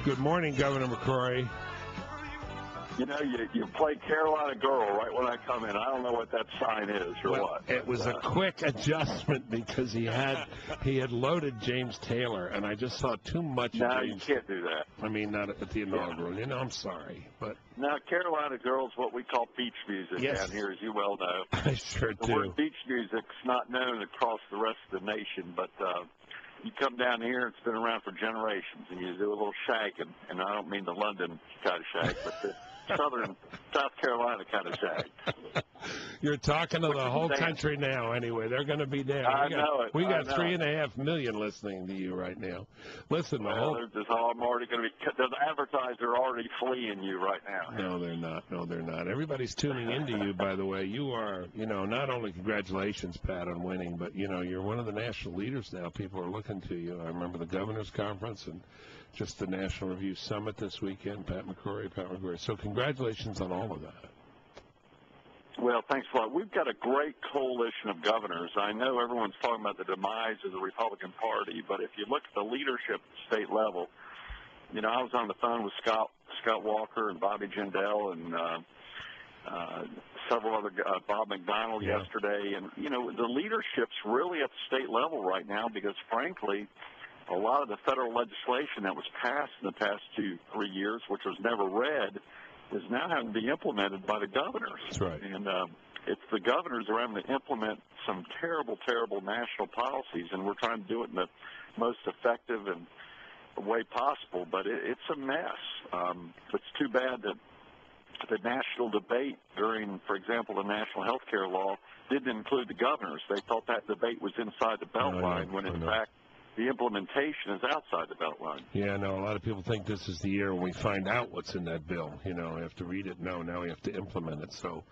Good morning, Governor McCrory. You know, you play Carolina Girl right when I come in. I don't know what that sign is or what. It was a quick adjustment because he had loaded James Taylor, and I just saw too much of James. No, you can't do that. I mean, not at the inaugural. Yeah. You know, I'm sorry, but now Carolina Girl is what we call beach music down here, as you well know. I sure do. The word beach music's not known across the rest of the nation, but you come down here, it's been around for generations, and you do a little shagging, and I don't mean the London kind of shag, but the southern South Carolina kind of shag. You're talking to the whole country now anyway. They're going to be there. We got 3.5 million listening to you right now. Listen, I'm already going to be – the advertisers are already fleeing you right now. No, they're not. No, they're not. Everybody's tuning into you, by the way. You are, not only congratulations, Pat, on winning, but, you're one of the national leaders now. People are looking to you. I remember the governor's conference and just the National Review Summit this weekend, Pat McCrory. So congratulations on all of that. Well, thanks a lot. We've got a great coalition of governors. I know everyone's talking about the demise of the Republican Party, but if you look at the leadership at the state level, I was on the phone with Scott Walker and Bobby Jindal and several other Bob McDonald yesterday. And, the leadership's really at the state level right now because, frankly, a lot of the federal legislation that was passed in the past 2-3 years, which was never read, is now having to be implemented by the governors. That's right. And it's the governors are having to implement some terrible, terrible national policies, and we're trying to do it in the most effective way possible. But it's a mess. It's too bad that the national debate during, for example, the national health care law didn't include the governors. They thought that debate was inside the Beltline when, in fact, the implementation is outside the Beltline. Yeah, no, a lot of people think this is the year when we find out what's in that bill. We have to read it. No, now we have to implement it. So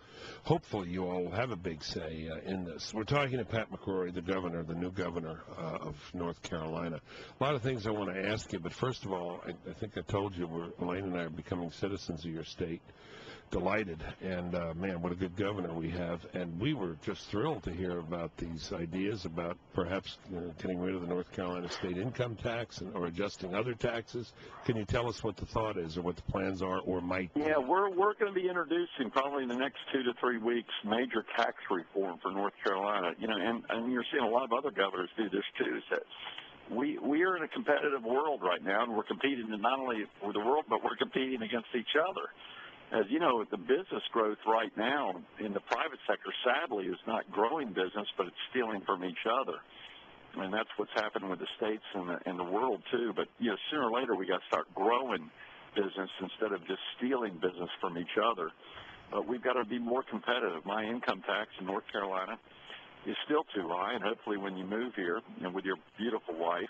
hopefully you all will have a big say in this. We're talking to Pat McCrory, the governor, the new governor of North Carolina. A lot of things I want to ask you, but first of all, I think I told you Elaine and I are becoming citizens of your state. Delighted, and man, what a good governor we have. And we were just thrilled to hear about these ideas about perhaps getting rid of the North Carolina state income tax or adjusting other taxes. Can you tell us what the thought is or what the plans are or might be? Yeah, we're going to be introducing probably in the next 2 to 3 weeks major tax reform for North Carolina. And you're seeing a lot of other governors do this too. So we are in a competitive world right now, and we're competing not only with the world, but we're competing against each other. As you know, the business growth right now in the private sector, sadly, is not growing business, but it's stealing from each other. And that's what's happening with the states and the world, too. But, sooner or later we got to start growing business instead of just stealing business from each other. But we've got to be more competitive. My income tax in North Carolina is still too high, and hopefully when you move here with your beautiful wife,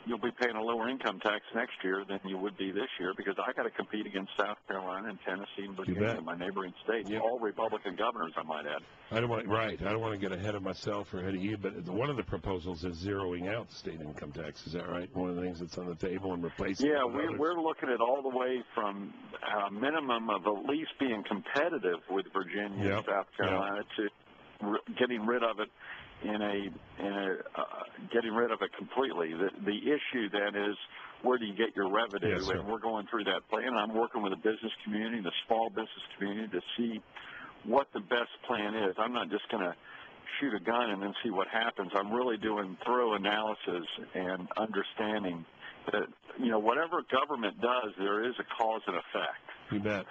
you'll be paying a lower income tax next year than you would be this year because I got to compete against South Carolina and Tennessee and Virginia, my neighboring states, all Republican governors, I might add. I don't want to get ahead of myself or ahead of you, but one of the proposals is zeroing out state income tax. Is that right? One of the things that's on the table and replacing. Yeah, we're looking at all the way from a minimum of at least being competitive with Virginia and South Carolina to getting rid of it. Getting rid of it completely. The issue then is where do you get your revenue? Yes, and we're going through that plan. I'm working with the business community, the small business community, to see what the best plan is. I'm not just going to shoot a gun and then see what happens. I'm really doing thorough analysis and understanding that whatever government does, there is a cause and effect. You bet.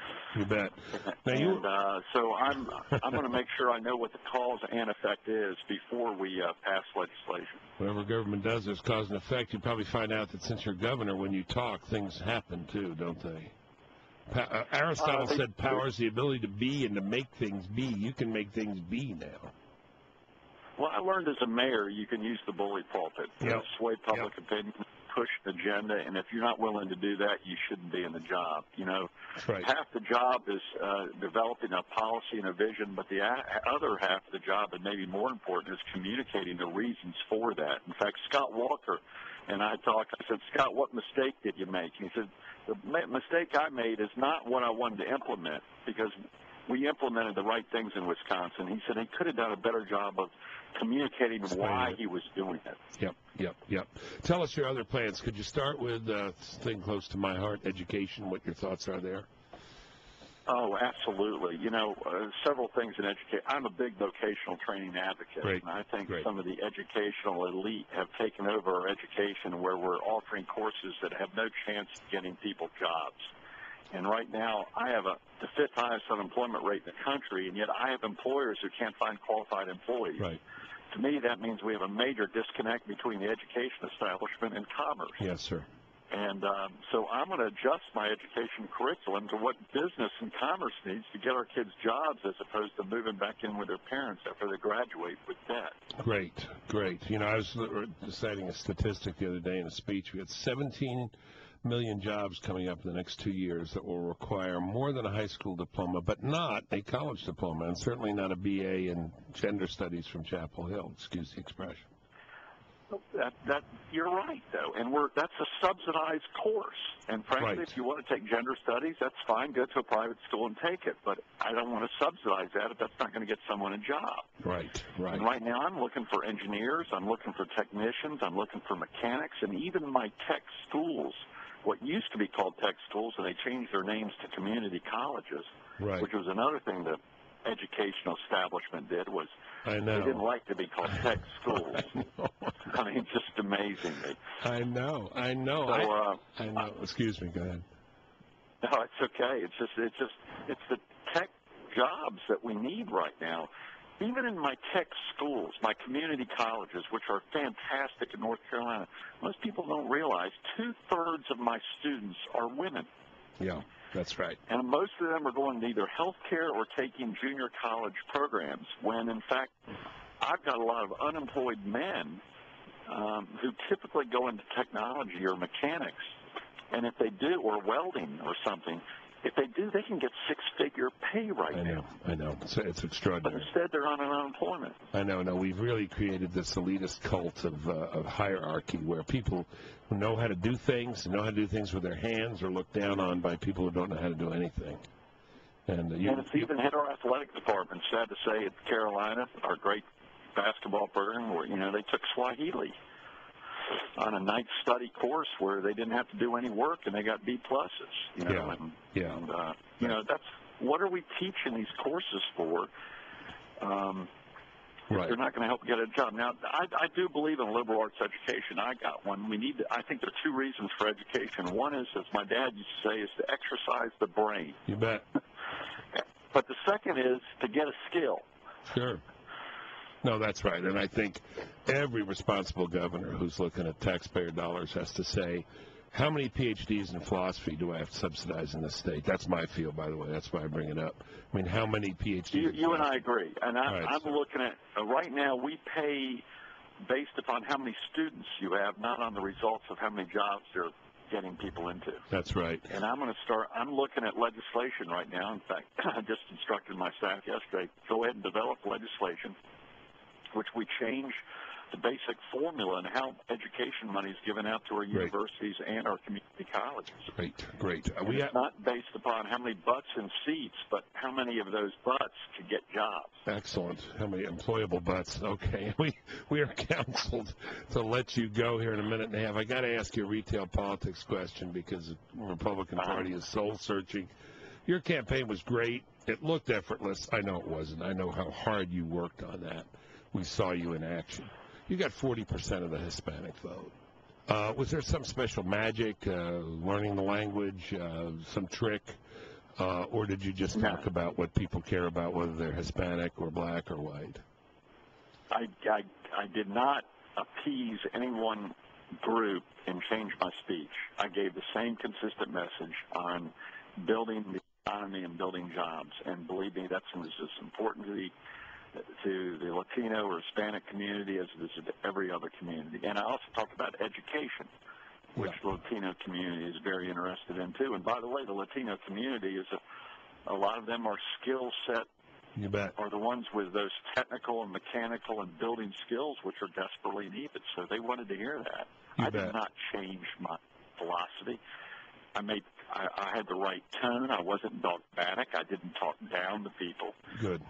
Now so I'm going to make sure I know what the cause and effect is before we pass legislation. Whatever government does, there's cause and effect. You probably find out that since you're governor, when you talk, things happen too, don't they? Aristotle said power is the ability to be and to make things be. You can make things be now. Well, I learned as a mayor you can use the bully pulpit to sway public opinion, push an agenda, and if you're not willing to do that, you shouldn't be in the job. That's right. Half the job is developing a policy and a vision, but the other half of the job, and maybe more important, is communicating the reasons for that. In fact, Scott Walker and I talked. I said, Scott, what mistake did you make? And he said, the mistake I made is not what I wanted to implement, because we implemented the right things in Wisconsin. He said he could have done a better job of communicating why he was doing it. Yep. Tell us your other plans. Could you start with a thing close to my heart, education, what your thoughts are there? Oh, absolutely. You know, several things in education. I'm a big vocational training advocate. Great. And I think Great. some of the educational elite have taken over our education where we're offering courses that have no chance of getting people jobs. And right now, I have the fifth highest unemployment rate in the country, and yet I have employers who can't find qualified employees. Right. To me, that means we have a major disconnect between the education establishment and commerce. Yes, sir. And so I'm going to adjust my education curriculum to what business and commerce needs to get our kids jobs as opposed to moving back in with their parents after they graduate with debt. Great. You know, I was citing a statistic the other day in a speech. We had 17 million jobs coming up in the next 2 years that will require more than a high school diploma, but not a college diploma, and certainly not a BA in gender studies from Chapel Hill. Excuse the expression. That you're right, though, and that's a subsidized course. And frankly, if you want to take gender studies, that's fine. Go to a private school and take it. But I don't want to subsidize that if that's not going to get someone a job. Right. And right now, I'm looking for engineers. I'm looking for technicians. I'm looking for mechanics, and even my tech schools. What used to be called tech schools, and they changed their names to community colleges, which was another thing the educational establishment did was they didn't like to be called tech schools. I mean, it's just amazing. I know. So, I know. Excuse me. Go ahead. No, it's okay. It's the tech jobs that we need right now. Even in my tech schools, my community colleges, which are fantastic in North Carolina, most people don't realize 2/3 of my students are women. Yeah, that's right. And most of them are going to either healthcare or taking junior college programs, when, in fact, I've got a lot of unemployed men who typically go into technology or mechanics. And if they do, or welding or something, if they do, they can get six-figure pay right now. I know. It's extraordinary. But instead, they're on unemployment. I know. No, we've really created this elitist cult of hierarchy where people who know how to do things, with their hands, are looked down on by people who don't know how to do anything. And it's even hit our athletic department. Sad to say, at Carolina, our great basketball program, where they took Swahili on a night study course where they didn't have to do any work and they got B pluses. That's what are we teaching these courses for? They're not going to help get a job. Now, I do believe in liberal arts education. I got one. I think there are two reasons for education. One is, as my dad used to say, is to exercise the brain. You bet. But the second is to get a skill. Sure. No, that's right. And I think every responsible governor who's looking at taxpayer dollars has to say, how many PhDs in philosophy do I have to subsidize in this state? That's my field, by the way. That's why I bring it up. I mean, how many PhDs? You and I agree. And I'm looking at, right now, we pay based upon how many students you have, not on the results of how many jobs they're getting people into. That's right. And I'm looking at legislation right now. In fact, I just instructed my staff yesterday, go ahead and develop legislation which we change the basic formula and how education money is given out to our universities and our community colleges. Great. It's not based upon how many butts in seats, but how many of those butts could get jobs. Excellent. How many employable butts? Okay. We are counseled to let you go here in a minute and a half. I got to ask you a retail politics question because the Republican Party is soul-searching. Your campaign was great. It looked effortless. I know it wasn't. I know how hard you worked on that. We saw you in action. You got 40% of the Hispanic vote. Was there some special magic, learning the language, some trick, or did you just talk about what people care about, whether they're Hispanic or black or white? I did not appease any one group and change my speech. I gave the same consistent message on building the economy and building jobs. And believe me, that's as important to the Latino or Hispanic community as it is to every other community. And I also talked about education, which the Latino community is very interested in too. And by the way, the Latino community is a lot of them are skill set. You bet. Are the ones with those technical and mechanical and building skills which are desperately needed. So they wanted to hear that. I did not change my philosophy. I I had the right tone. I wasn't dogmatic. I didn't talk down to people. Good.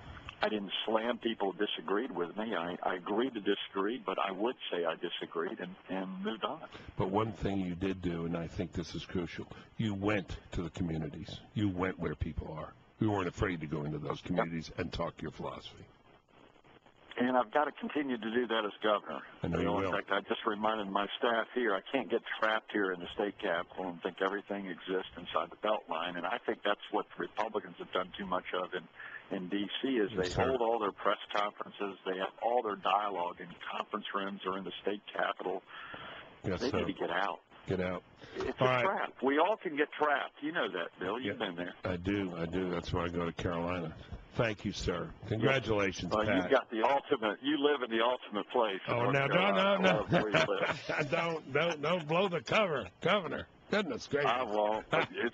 I didn't slam people who disagreed with me. I agreed to disagree, but I would say I disagreed and moved on. But one thing you did do, and I think this is crucial, you went to the communities. You went where people are. You weren't afraid to go into those communities and talk your philosophy. And I've got to continue to do that as governor. I know you will. In fact, I just reminded my staff here, I can't get trapped here in the state capitol and think everything exists inside the Beltline. And I think that's what the Republicans have done too much of in D.C. is they hold all their press conferences, they have all their dialogue in conference rooms or in the state capitol. Yes, they need to get out. Get out. It's a trap. We all can get trapped. You know that, Bill. You've been there. I do. That's why I go to Carolina. Thank you, sir. Congratulations, Pat. You've got the ultimate. You live in the ultimate place. Oh, no. Don't blow the cover, Governor. Goodness gracious. I won't.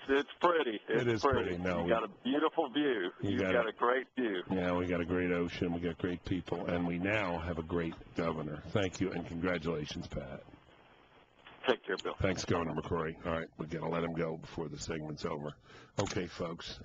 It's pretty. It is pretty. No, you got a beautiful view. You've got a great view. Yeah, we got a great ocean. We got great people, and we now have a great governor. Thank you, and congratulations, Pat. Take care, Bill. Thanks, Governor McCrory. All right, we're going to let him go before the segment's over. Okay, folks.